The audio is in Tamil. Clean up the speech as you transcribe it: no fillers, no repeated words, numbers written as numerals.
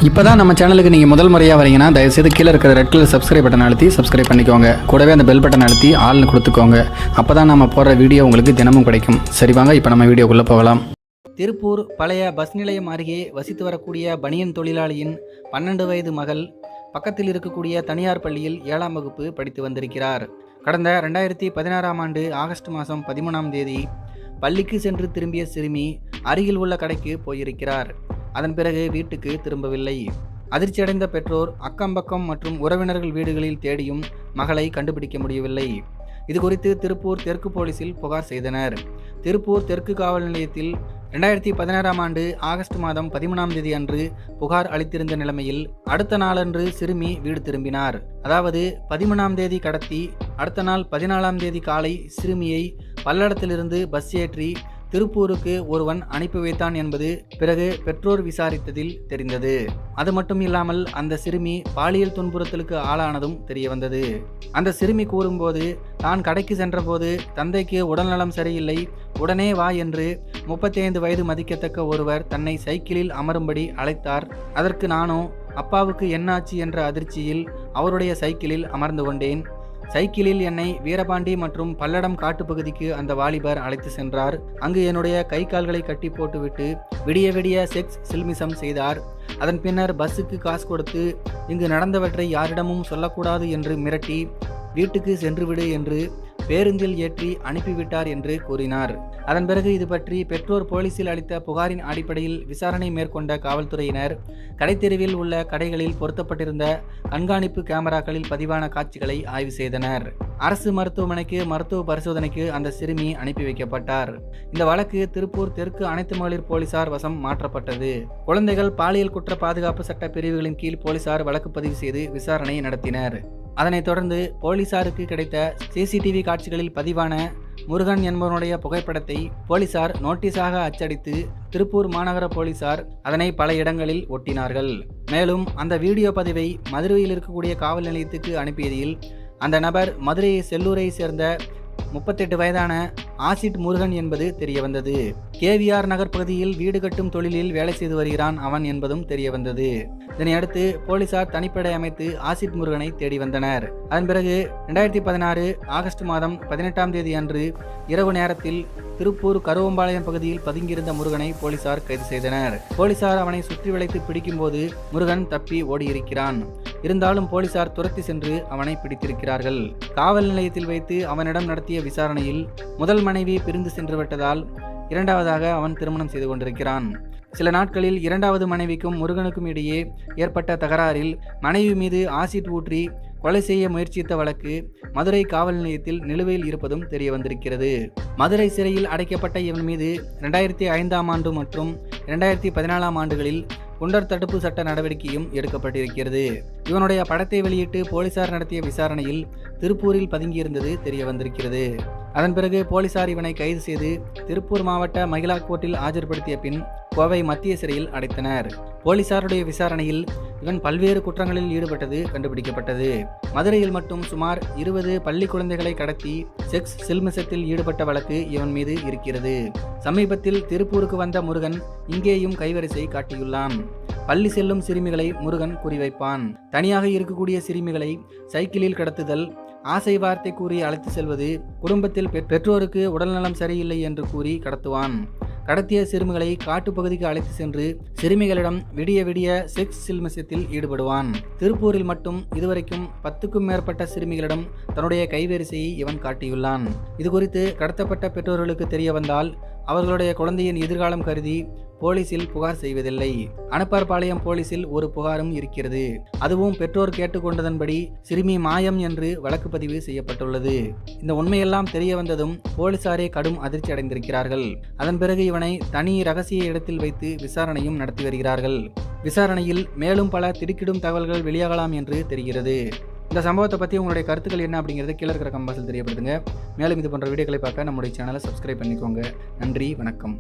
இப்போ தான் நம்ம சேனலுக்கு நீங்கள் முதல் முறையாக வரீங்கன்னா தயவுசெய்து கீழே இருக்கிற ரெட் கலர் சப்ஸ்கிரைப் பட்டன் அழுத்தி சப்ஸ்கிரைப் பண்ணிக்கோங்க. கூடவே அந்த பெல் பட்டன் அழுத்தி ஆள்னு கொடுத்துக்கோங்க. அப்போ தான் நம்ம போடுற வீடியோ உங்களுக்கு தினமும் கிடைக்கும். சரி வாங்க இப்போ நம்ம வீடியோக்குள்ளே போகலாம். திருப்பூர் பழைய பஸ் நிலையம் அருகே வசித்து வரக்கூடிய பனியன் தொழிலாளியின் 12 வயது மகள் பக்கத்தில் இருக்கக்கூடிய தனியார் பள்ளியில் 7ஆம் வகுப்பு படித்து வந்திருக்கிறார். கடந்த 2016ஆம் ஆண்டு ஆகஸ்ட் மாதம் 13ஆம் தேதி பள்ளிக்கு சென்று திரும்பிய சிறுமி அருகில் உள்ள கடைக்கு போயிருக்கிறார். அதன் பிறகு வீட்டுக்கு திரும்பவில்லை. அதிர்ச்சியடைந்த பெற்றோர் அக்கம்பக்கம் மற்றும் உறவினர்கள் வீடுகளில் தேடியும் மகளை கண்டுபிடிக்க முடியவில்லை. இது குறித்து திருப்பூர் தெற்கு போலீசில் புகார் செய்தனர். திருப்பூர் தெற்கு காவல் நிலையத்தில் 2016ஆம் ஆண்டு ஆகஸ்ட் மாதம் 13ஆம் தேதி அன்று புகார் அளித்திருந்த நிலைமையில் அடுத்த நாளன்று சிறுமி வீடு திரும்பினார். அதாவது 13ஆம் தேதி கடத்தி அடுத்த நாள் 14ஆம் தேதி காலை சிறுமியை பல்லடத்திலிருந்து பஸ் ஏற்றி திருப்பூருக்கு ஒருவன் அனுப்பி வைத்தான் என்பது பிறகு பெற்றோர் விசாரித்ததில் தெரிந்தது. அது மட்டும் இல்லாமல் அந்த சிறுமி பாலியல் துன்புறுத்தலுக்கு ஆளானதும் தெரியவந்தது. அந்த சிறுமி கூறும்போது, தான் கடைக்கு சென்றபோது தந்தைக்கு உடல்நலம் சரியில்லை, உடனே வா என்று 35 வயது மதிக்கத்தக்க ஒருவர் தன்னை சைக்கிளில் அமரும்படி அழைத்தார். அதற்கு நானோ அப்பாவுக்கு என்னாச்சு என்ற அதிர்ச்சியில் அவருடைய சைக்கிளில் அமர்ந்து கொண்டேன். சைக்கிளில் என்னை வீரபாண்டி மற்றும் பல்லடம் காட்டுப்பகுதிக்கு அந்த வாலிபர் அழைத்து சென்றார். அங்கு என்னுடைய கை கால்களை கட்டி போட்டுவிட்டு விடிய விடிய செக்ஸ் சில்மிசம் செய்தார். அதன் பின்னர் பஸ்ஸுக்கு காசு கொடுத்து இங்கு நடந்தவற்றை யாரிடமும் சொல்லக்கூடாது என்று மிரட்டி வீட்டுக்கு சென்றுவிடு என்று பேருந்தில் ஏற்றி அனுப்பிவிட்டார் என்று கூறினார். அதன் பிறகு இது பற்றி பெற்றோர் போலீசில் அளித்த புகாரின் அடிப்படையில் விசாரணை மேற்கொண்ட காவல்துறையினர் கடைத்தெருவில் உள்ள கடைகளில் பொருத்தப்பட்டிருந்த கண்காணிப்பு கேமராக்களில் பதிவான காட்சிகளை ஆய்வு செய்தனர். அரசு மருத்துவமனைக்கு மருத்துவ பரிசோதனைக்கு அந்த சிறுமி அனுப்பி வைக்கப்பட்டார். இந்த வழக்கு திருப்பூர் தெற்கு அனைத்து மகளிர் போலீசார் வசம் மாற்றப்பட்டது. குழந்தைகள் பாலியல் குற்ற பாதுகாப்பு சட்ட பிரிவுகளின் கீழ் போலீசார் வழக்கு பதிவு செய்து விசாரணை நடத்தினர். அதனைத் தொடர்ந்து போலீசாருக்கு கிடைத்த சிசிடிவி காட்சிகளில் பதிவான முருகன் என்பவனுடைய புகைப்படத்தை போலீசார் நோட்டீஸாக அச்சடித்து திருப்பூர் மாநகர போலீசார் அதனை பல இடங்களில் ஒட்டினார்கள். மேலும் அந்த வீடியோ பதிவை மதுரையில் இருக்கக்கூடிய காவல் நிலையத்துக்கு அனுப்பியதில் அந்த நபர் மதுரையை செல்லூரை சேர்ந்த 38 வயதான ஆசிட் முருகன் என்பது தெரியவந்தது. கேவிஆர் நகர் பகுதியில் வீடு கட்டும் தொழிலில் வேலை செய்து வருகிறான் அவன் என்பதும் தெரியவந்தது. இதனையடுத்து போலீசார் தனிப்படை அமைத்து ஆசிட் முருகனை தேடி வந்தனர். அதன் பிறகு 2016 ஆகஸ்ட் மாதம் 18ஆம் தேதி அன்று இரவு நேரத்தில் திருப்பூர் கருவம்பாளையம் பகுதியில் பதுங்கியிருந்த முருகனை போலீசார் கைது செய்தனர். போலீசார் அவனை சுற்றி வளைத்து பிடிக்கும் போது முருகன் தப்பி ஓடியிருக்கிறான். இருந்தாலும் போலீசார் துரத்தி சென்று அவனை பிடித்திருக்கிறார்கள். காவல் நிலையத்தில் வைத்து அவனிடம் நடத்திய விசாரணையில் முதல் மனைவி பிரிந்து சென்று விட்டதால் இரண்டாவதாக அவன் திருமணம் செய்து கொண்டிருக்கிறான். சில நாட்களில் இரண்டாவது மனைவிக்கும் முருகனுக்கும் இடையே ஏற்பட்ட தகராறில் மனைவி மீது ஆசிட் ஊற்றி கொலை செய்ய முயற்சித்த வழக்கு மதுரை காவல் நிலையத்தில் நிலுவையில் இருப்பதும் தெரிய வந்திருக்கிறது. மதுரை சிறையில் அடைக்கப்பட்ட இவன் மீது 2005ஆம் ஆண்டு மற்றும் 2014ஆம் ஆண்டுகளில் குண்டர் தடுப்பு சட்ட நடவடிக்கையும் எடுக்கப்பட்டிருக்கிறது. இவனுடைய படத்தை வெளியிட்டு போலீசார் நடத்திய விசாரணையில் திருப்பூரில் பதுங்கியிருந்தது தெரிய வந்திருக்கிறது. அதன் பிறகு போலீசார் இவனை கைது செய்து திருப்பூர் மாவட்ட மகிழா கோர்ட்டில் ஆஜர்படுத்திய பின் கோவை மத்திய சிறையில் அடைத்தனர். போலீசாருடைய விசாரணையில் இவன் பல்வேறு குற்றங்களில் ஈடுபட்டது கண்டுபிடிக்கப்பட்டது. மதுரையில் மட்டும் சுமார் 20 பள்ளி குழந்தைகளை கடத்தி செக்ஸ் சில்மிசத்தில் ஈடுபட்ட வழக்கு இவன் மீது இருக்கிறது. சமீபத்தில் திருப்பூருக்கு வந்த முருகன் இங்கேயும் கைவரிசை காட்டியுள்ளான். பள்ளி செல்லும் சிறுமிகளை முருகன் குறிவைப்பான். தனியாக இருக்கக்கூடிய சிறுமிகளை சைக்கிளில் கடத்துதல், ஆசை வார்த்தை கூறி அழைத்து செல்வது, குடும்பத்தில் பெற்றோருக்கு உடல்நலம் சரியில்லை என்று கூறி கடத்துவான். கடத்திய சிறுமிகளை காட்டுப்பகுதிக்கு அழைத்து சென்று சிறுமிகளிடம் விடிய விடிய செக்ஸ் சில்மிசத்தில் ஈடுபடுவான். திருப்பூரில் மட்டும் இதுவரைக்கும் 10க்கும் மேற்பட்ட சிறுமிகளிடம் தன்னுடைய கைவரிசையை இவன் காட்டியுள்ளான். இது குறித்து கடத்தப்பட்ட பெற்றோர்களுக்கு தெரிய வந்தால் அவர்களுடைய குழந்தையின் எதிர்காலம் கருதி போலீசில் புகார் செய்வதில்லை. அனப்பார்பாளையம் போலீசில் ஒரு புகாரும் இருக்கிறது. அதுவும் பெற்றோர் கேட்டுக்கொண்டதன்படி சிறுமி மாயம் என்று வழக்கு பதிவு செய்யப்பட்டுள்ளது. இந்த உண்மையெல்லாம் தெரிய வந்ததும் போலீசாரே கடும் அதிர்ச்சி அடைந்திருக்கிறார்கள். அதன் பிறகு இவனை தனி ரகசிய இடத்தில் வைத்து விசாரணையும் நடத்தி வருகிறார்கள். விசாரணையில் மேலும் பல திடுக்கிடும் தகவல்கள் வெளியாகலாம் என்று தெரிகிறது. இந்த சம்பவத்தை பற்றி உங்களுடைய கருத்துக்கள் என்ன அப்படிங்கிறத கீழே இருக்கிற கம்பாஸில் தெரியப்படுத்துங்க. மேலும் இது போன்ற வீடியோக்களை பார்க்க நம்முடைய சேனலை சப்ஸ்கிரைப் பண்ணிக்கோங்க. நன்றி, வணக்கம்.